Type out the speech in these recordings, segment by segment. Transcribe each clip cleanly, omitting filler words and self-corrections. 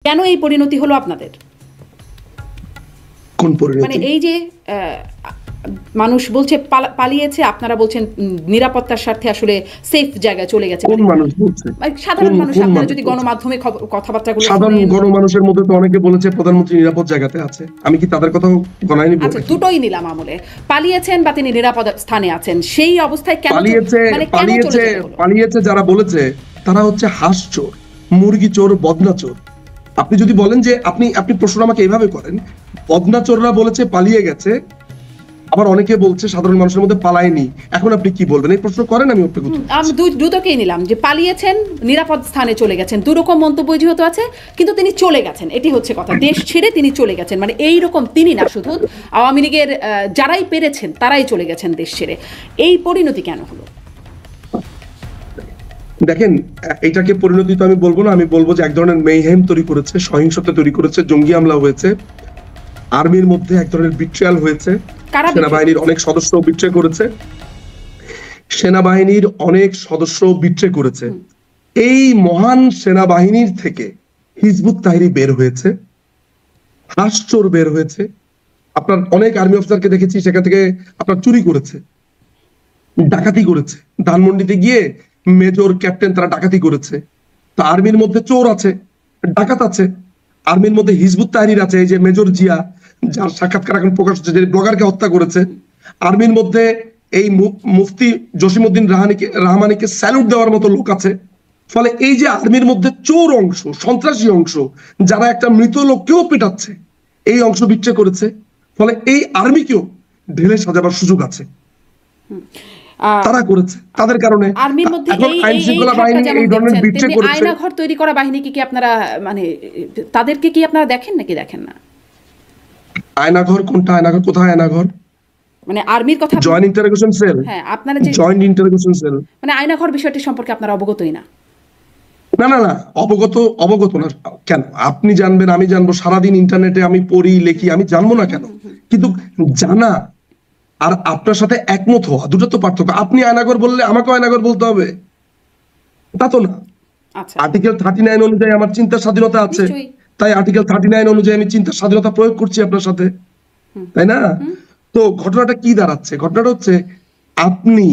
কেন এই পরিণতি হলো আপনাদের? কোন পরিণতি? মানে এই যে মানুষ বলছে পালিয়েছে, আপনারা বলছেন নিরাপত্তার স্বার্থে আসলে সেফ জায়গায় চলে গেছে। কোন মানুষ বলছে? সাধারণ মানুষ। আপনারা যদি গণমাধ্যমে কথাবার্তাগুলো সাধারণ গণমানুষের মধ্যে তো অনেকে বলেছে প্রধানমন্ত্রী নিরাপদ জায়গাতে আছে, আমি কি তাদের কথাও গণায়নি? আচ্ছা, দুটোই নিলাম আমলে, পালিয়েছেন বা তিনি নিরাপদ স্থানে আছেন, সেই অবস্থায় কেন পালিয়েছে যারা বলেছে তারা হচ্ছে হাঁস চোর, মুরগি চোর, বদনা চোর। আপনি যদি বলেন যে আপনি প্রশ্ন আমাকে এইভাবে করেন, বদনা চোররা বলেছে পালিয়ে গেছে, আবার অনেকে বলছে সাধারণ মানুষের মধ্যে পালায়নি, এখন আপনি কি বলবেন? এই প্রশ্ন করেন, আমি দুটোকেই নিলাম যে পালিয়েছেন, নিরাপদ স্থানে চলে গেছেন, দুরকম মন্তব্য যেহেতু আছে, কিন্তু তিনি চলে গেছেন, এটি হচ্ছে কথা। দেশ ছেড়ে তিনি চলে গেছেন, মানে এইরকম তিনি না, শুধু আওয়ামী লীগের যারাই পেরেছেন তারাই চলে গেছেন দেশ ছেড়ে। এই পরিণতি কেন হলো? দেখেন, এটাকে পরিণতি তো আমি বলবো না, আমি বলবো যে এক ধরনের মেইহেম তৈরি করেছে, সহিংসতা তৈরি করেছে, জঙ্গি হামলা হয়েছে, আর্মির মধ্যে এক ধরনের বিট্রিয়াল হয়েছে, সেনাবাহিনীর অনেক সদস্য বিট্রে করেছে, সেনাবাহিনীর অনেক সদস্য বিট্রে করেছে। এই মহান সেনাবাহিনীর থেকে হিজবুত তাহরি বের হয়েছে, হাঁসচোর বের হয়েছে। আপনার অনেক আর্মি অফিসারকে দেখেছি সেখান থেকে আপনার চুরি করেছে, ডাকাতি করেছে, ধানমন্ডিতে গিয়ে মেজর, ক্যাপ্টেন তারা ডাকাতি করেছে। তো আর্মির মধ্যে চোর আছে, ডাকাত আছে, আর্মির মধ্যে হিজবুত তাহরির আছে, এই যে মেজর জিয়া, যার সাক্ষাৎকার এখন প্রকাশ হচ্ছে, যে ব্লগারকে হত্যা করেছে। আর্মির মধ্যে এই মুফতি জসিমউদ্দিন রহমানিকে স্যালুট দেওয়ার মতো লোক আছে। ফলে এই যে আর্মির মধ্যে চোর অংশ, সন্ত্রাসী অংশ, যারা একটা মৃত লোককেও পেটাচ্ছে, এই অংশ বিট্রে করেছে। ফলে এই আর্মিকেও ঢেলে সাজাবার সুযোগ আছে, তারা করেছে, তাদের কারণে আর্মির মধ্যে আইন শৃঙ্খলা বাহিনী এই ধরনের বিট্রে করেছে। আয়নাঘর তৈরি করা বাহিনীকে কি আপনারা, মানে তাদেরকে কি আপনারা দেখেন নাকি দেখেন না? আয়নাঘর কোনটা? আয়নাঘর কোথায়? আয়নাঘর মানে আর্মির কথা, জয়েন্ট ইন্টারোগেশন সেল। হ্যাঁ, আপনারা যে জয়েন্ট ইন্টারোগেশন সেল, মানে আয়নাঘর বিষয়টি সম্পর্কে আপনারা অবগতই না? না না না, অবগত না কেন? আপনি জানবেন, আমি জানবো, সারাদিন ইন্টারনেটে আমি পড়ি, লেখি, আমি জানবো না কেন? কিন্তু জানা আর আপনার সাথে একমত হওয়া, দুটো তো পার্থক্য। আপনি আয়নাঘর বললে আমাকে আয়নাঘর বলতে হবে, তা তো না। আর্টিকেল 39 অনুযায়ী আমার চিন্তার স্বাধীনতা আছে, তাই আর্টিকেল 39 অনুযায়ী আমি চিন্তার স্বাধীনতা প্রয়োগ করছি আপনার সাথে, তাই না? তো ঘটনাটা কি দাঁড়াচ্ছে? ঘটনাটা হচ্ছে আপনি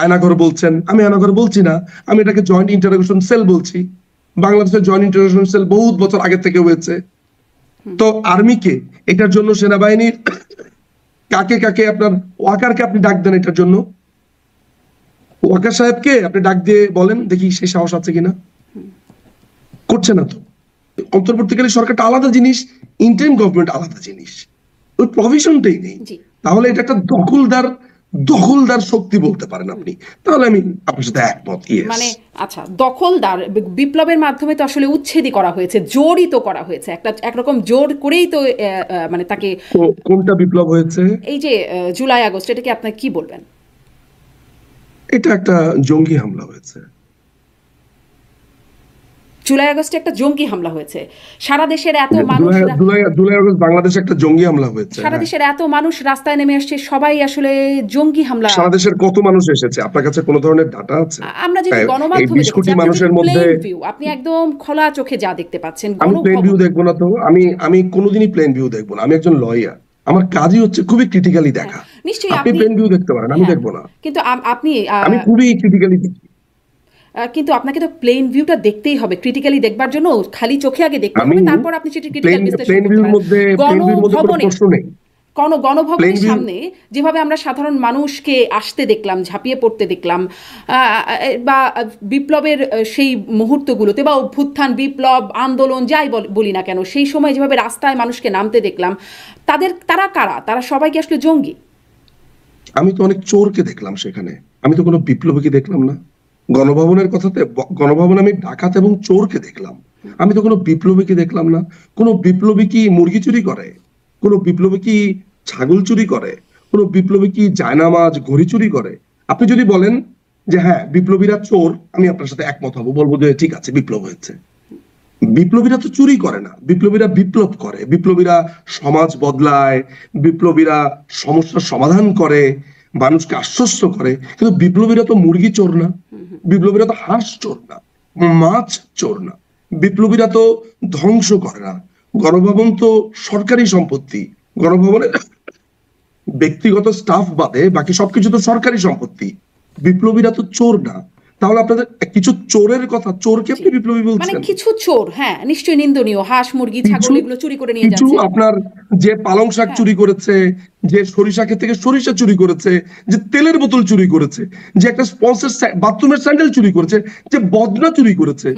আয়নাঘর বলছেন, আমি আয়নাঘর বলছি না, আমি এটাকে জয়েন্ট ইন্টারোগেশন সেল বলছি। বাংলাদেশের জয়েন্ট ইন্টারোগেশন সেল বহুত বছর আগে থেকে হয়েছে। তো আর্মিকে এটার জন্য, সেনাবাহিনীর কাকে আপনার ওয়াকারকে আপনি ডাক দেন এটার জন্য, ওয়াকার সাহেবকে আপনি ডাক দিয়ে বলেন দেখি সেই সাহস আছে কিনা। করছে না তো। অন্তর্বর্তীকালী সরকারটা আলাদা জিনিস, ইন্টারিম গভর্নমেন্ট আলাদা জিনিস, ওই প্রভিশনটাই নেই। তাহলে এটা একটা দখলদার শক্তি বলতে পারেন আপনি, তাহলে আমি আপনার সাথে একমত। মানে আচ্ছা, দখলদার বিপ্লবের মাধ্যমে তো আসলে উচ্ছেদই করা হয়েছে, জোরই তো করা হয়েছে, একরকম জোর করেই তো, মানে তাকে। কোনটা বিপ্লব হয়েছে? এই যে জুলাই আগস্ট, এটাকে আপনি কি বলবেন? এটা একটা জঙ্গি হামলা হয়েছে। জুলাই আগস্টে একটা জঙ্গি হামলা হয়েছে। সারা দেশের এত মানুষ, জুলাই আগস্ট বাংলাদেশে একটা জঙ্গি হামলা হয়েছে। সারা দেশের এত মানুষ রাস্তায় নেমে আসছে, সবাই আসলে জঙ্গি হামলা। সারা দেশের কত মানুষ এসেছে? আপনার কাছে কোনো ধরনের ডাটা আছে? আমরা যদি গণমাধ্যমে দেখি, মানুষের মধ্যে আপনি একদম খোলা চোখে যা দেখতে পাচ্ছেন। আমি প্লেন ভিউ দেখবো না তো, আমি কোনোদিনই প্লেন ভিউ দেখবো না। আমি একজন লয়ার, আমার কাজই হচ্ছে খুবই ক্রিটিক্যালি দেখা। নিশ্চয়ই আপনি প্লেন ভিউ দেখতে পারেন, আমি দেখবো না। কিন্তু আমি খুবই ক্রিটিক্যালি দেখি। কিন্তু আপনাকে তো প্লেন ভিউটা দেখতেই হবে, ক্রিটিক্যালি দেখবার জন্য খালি চোখে আগে দেখতে হবে, তারপর আপনি সেটা ক্রিটিক্যাল বিশ্লেষণ করতে পারেন। গণভবনের সামনে যেভাবে আমরা সাধারণ মানুষকে আসতে দেখলাম, ঝাঁপিয়ে পড়তে দেখলাম, বা বিপ্লবের সেই মুহূর্তগুলোতে, বা অভ্যুত্থান, বিপ্লব, আন্দোলন, যাই বলি না কেন, সেই সময় যেভাবে রাস্তায় মানুষকে নামতে দেখলাম, তারা কারা? তারা সবাইকে আসলে জঙ্গি? আমি তো অনেক চোরকে দেখলাম সেখানে, আমি তো কোনো বিপ্লবীকে দেখলাম না। গণভবনের কথাতে, গণভবনে আমি ডাকাত এবং চোরকে দেখলাম, আমি তো কোনো বিপ্লবীকে দেখলাম না। কোনো বিপ্লবী কি মুরগি চুরি করে? কোনো বিপ্লবী কি ছাগল চুরি করে? কোনো বিপ্লবী কি জায়নামাজ, ঘড়ি চুরি করে? আপনি যদি বলেন যে হ্যাঁ বিপ্লবীরা চোর, আমি আপনার সাথে একমত হব, বলবো যে ঠিক আছে, বিপ্লব হয়েছে। বিপ্লবীরা তো চুরি করে না, বিপ্লবীরা বিপ্লব করে, বিপ্লবীরা সমাজ বদলায়, বিপ্লবীরা সমস্যার সমাধান করে, মানুষকে আশ্বস্ত করে। কিন্তু বিপ্লবীরা তো মুরগি চোর না, বিপ্লবীরা তো হাঁস চোর না, মাছ চোর না, বিপ্লবীরা তো ধ্বংস করে না, গণভবন তো সরকারি সম্পত্তি, গণভবনের ব্যক্তিগত স্টাফ বাদে বাকি সবকিছু তো সরকারি সম্পত্তি। বিপ্লবীরা তো চোর না, তাহলে আপনাদের কিছু চোরের কথা, চোরকে আপনি বিপ্লবী মানে বলছেন? কিছু চোর, হ্যাঁ নিশ্চয়ই নিন্দনীয়, হাঁস মুরগি ছাগল এগুলো চুরি করে নিয়ে কিছু যাচ্ছে। আপনার যে পালং শাক হ্যাঁ। চুরি করেছে, যে সরিষা ক্ষেত থেকে সরিষা চুরি করেছে, যে তেলের বোতল চুরি করেছে, যে একটা স্পন্সর বাথরুমের স্যান্ডেল চুরি করেছে, যে বদনা চুরি করেছে,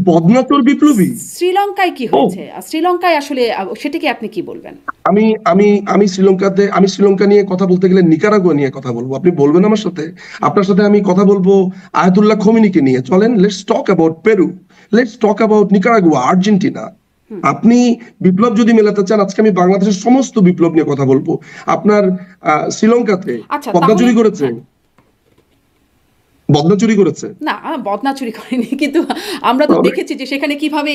বদনা চোর বিপ্লবী। শ্রীলঙ্কায় কি হয়েছে? শ্রীলঙ্কায় আসলে সেটাকে আপনি কি বলবেন? আমি আমি আমি শ্রীলঙ্কা নিয়ে কথা বলতে গেলে নিকারাগুয়া নিয়ে কথা বলবো, আপনি বলবেন আমার সাথে? আপনার সাথে আমি কথা বলবো আয়াতুল্লাহ খোমেনিকে নিয়ে। চলেন, let's talk about Peru, let's talk about Nicaragua, Argentina. আপনি বিপ্লব যদি মেলাতে চান, আজকে আমি বাংলাদেশের সমস্ত বিপ্লব নিয়ে কথা বলবো। আপনার শ্রীলঙ্কাতে আচ্ছা, পদ্মা চুরি তাহলে করেছে, বদনা চুরি করেছে। না, বদনা চুরি করেনি, কিন্তু আমরা তো দেখেছি যে সেখানে কিভাবে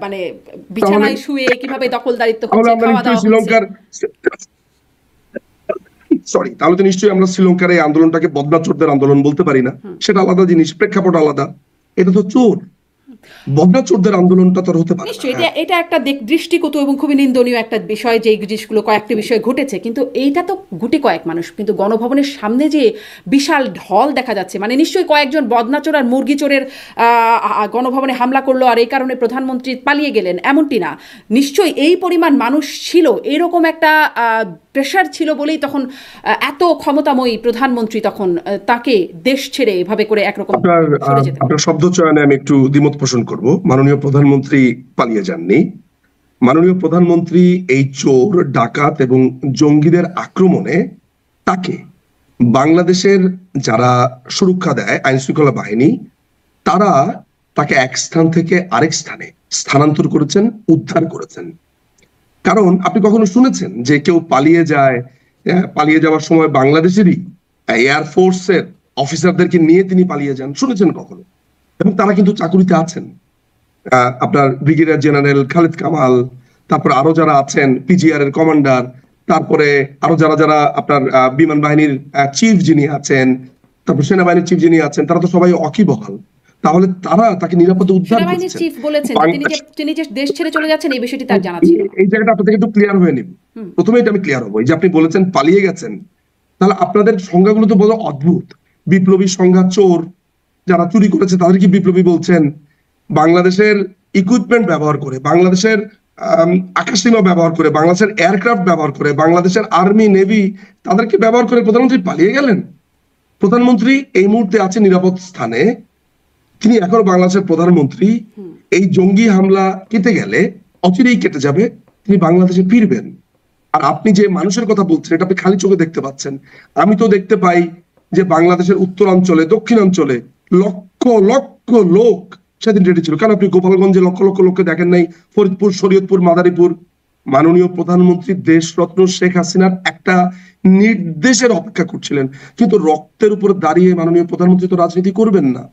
মানে তাহলে বিছানায় শুয়ে কিভাবে দখলদারিত্ব তাহলে হচ্ছে, আমরা খাওয়া নিশ্চয়ই দাওয়া হচ্ছে। শ্রীলঙ্কার সরি, তাহলে তো নিশ্চয়ই আমরা শ্রীলঙ্কার এই আন্দোলনটাকে বদনা চোরদের আন্দোলন বলতে পারি না, সেটা আলাদা জিনিস, প্রেক্ষাপট আলাদা। এটা তো চোর, বদনা চোরদের আন্দোলনটা তো আর হতে পারে না। নিশ্চয়ই এটা একটা দৃষ্টিকটু এবং খুবই নিন্দনীয় একটা বিষয়, যে এই জিনিসগুলো কয়েকটি বিষয় ঘটেছে, কিন্তু এইটা তো গুটি কয়েক মানুষ, কিন্তু গণভবনের সামনে যে বিশাল ঢল দেখা যাচ্ছে, মানে নিশ্চয়ই কয়েকজন বদনাচোর আর মুরগি চোরের গণভবনে হামলা করলো আর এই কারণে প্রধানমন্ত্রী পালিয়ে গেলেন এমনটি না। নিশ্চয়ই এই পরিমাণ মানুষ ছিল, এরকম একটা প্রেশার ছিল বলেই তখন এত ক্ষমতাময়ী প্রধানমন্ত্রী তখন তাকে দেশ ছেড়ে এভাবে করে একরকম সরে যেতেন। আপনার শব্দ চয়নে আমি একটু দ্বিমত পোষণ করব। মাননীয় প্রধানমন্ত্রী পালিয়ে যাননি। মাননীয় প্রধানমন্ত্রী এই চোর, ডাকাত এবং জঙ্গিদের আক্রমণে তাকে বাংলাদেশের যারা সুরক্ষা দেয়, আইন শৃঙ্খলা বাহিনী, তারা তাকে এক স্থান থেকে আরেক স্থানে স্থানান্তর করেছেন, উদ্ধার করেছেন। কারণ আপনি কখনো শুনেছেন যে কেউ পালিয়ে যায়, পালিয়ে যাওয়ার সময় বাংলাদেশেরই এয়ারফোর্সের অফিসারদেরকে নিয়ে তিনি পালিয়ে যান? শুনেছেন কখনো? এবং তারা কিন্তু চাকুরিতে আছেন। আপনার ব্রিগেডিয়ার জেনারেল খালিদ কামাল, তারপর আরো যারা আছেন, পিজিআর এর কমান্ডার, তারপরে আরো যারা যারা আপনার বিমান বাহিনীর চিফ যিনি আছেন, তারপর সেনাবাহিনীর চিফ যিনি আছেন, তারা তো সবাই অকিবহাল। তাহলে তারা তাকে নিরাপদে উদ্ধার সেনাবাহিনীর করেছেন। চিফ বলেছেন যে তিনি যে দেশ ছেড়ে চলে যাচ্ছেন এই বিষয়টি তার জানা ছিল। এই জায়গাটা আপনাদের একটু ক্লিয়ার হয়ে নিব। প্রথমে এটা আমি ক্লিয়ার হবো, এই যে আপনি বলেছেন পালিয়ে গেছেন, তাহলে আপনাদের সংজ্ঞাগুলো তো বড় অদ্ভুত। বিপ্লবী সংজ্ঞা চোর, যারা চুরি করেছে তাদেরকে বিপ্লবী বলছেন। বাংলাদেশের ইকুইপমেন্ট ব্যবহার করে, বাংলাদেশের আকাশসীমা ব্যবহার করে, বাংলাদেশের এয়ারক্রাফট ব্যবহার করে, বাংলাদেশের আর্মি নেভি তাদেরকে ব্যবহার করে প্রধানমন্ত্রী পালিয়ে গেলেন। প্রধানমন্ত্রী এই মুহূর্তে আছে নিরাপদ স্থানে, তিনি এখনো বাংলাদেশের প্রধানমন্ত্রী। এই জঙ্গি হামলা কেটে গেলে, অচিরেই কেটে যাবে, তিনি বাংলাদেশে ফিরবেন। আর আপনি যে মানুষের কথা বলছেন এটা আপনি খালি চোখে দেখতে পাচ্ছেন। আমি তো দেখতে পাই যে বাংলাদেশের উত্তরাঞ্চলে, দক্ষিণাঞ্চলে লক্ষ লক্ষ লোক সেদিন রেডি ছিল। কেন আপনি গোপালগঞ্জে লক্ষ লক্ষ লোককে দেখেন নাই? ফরিদপুর, শরীয়তপুর, মাদারীপুর। মাননীয় প্রধানমন্ত্রী দেশরত্ন শেখ হাসিনার একটা নির্দেশের অপেক্ষা করছিলেন, কিন্তু রক্তের উপর দাঁড়িয়ে মাননীয় প্রধানমন্ত্রী তো রাজনীতি করবেন না।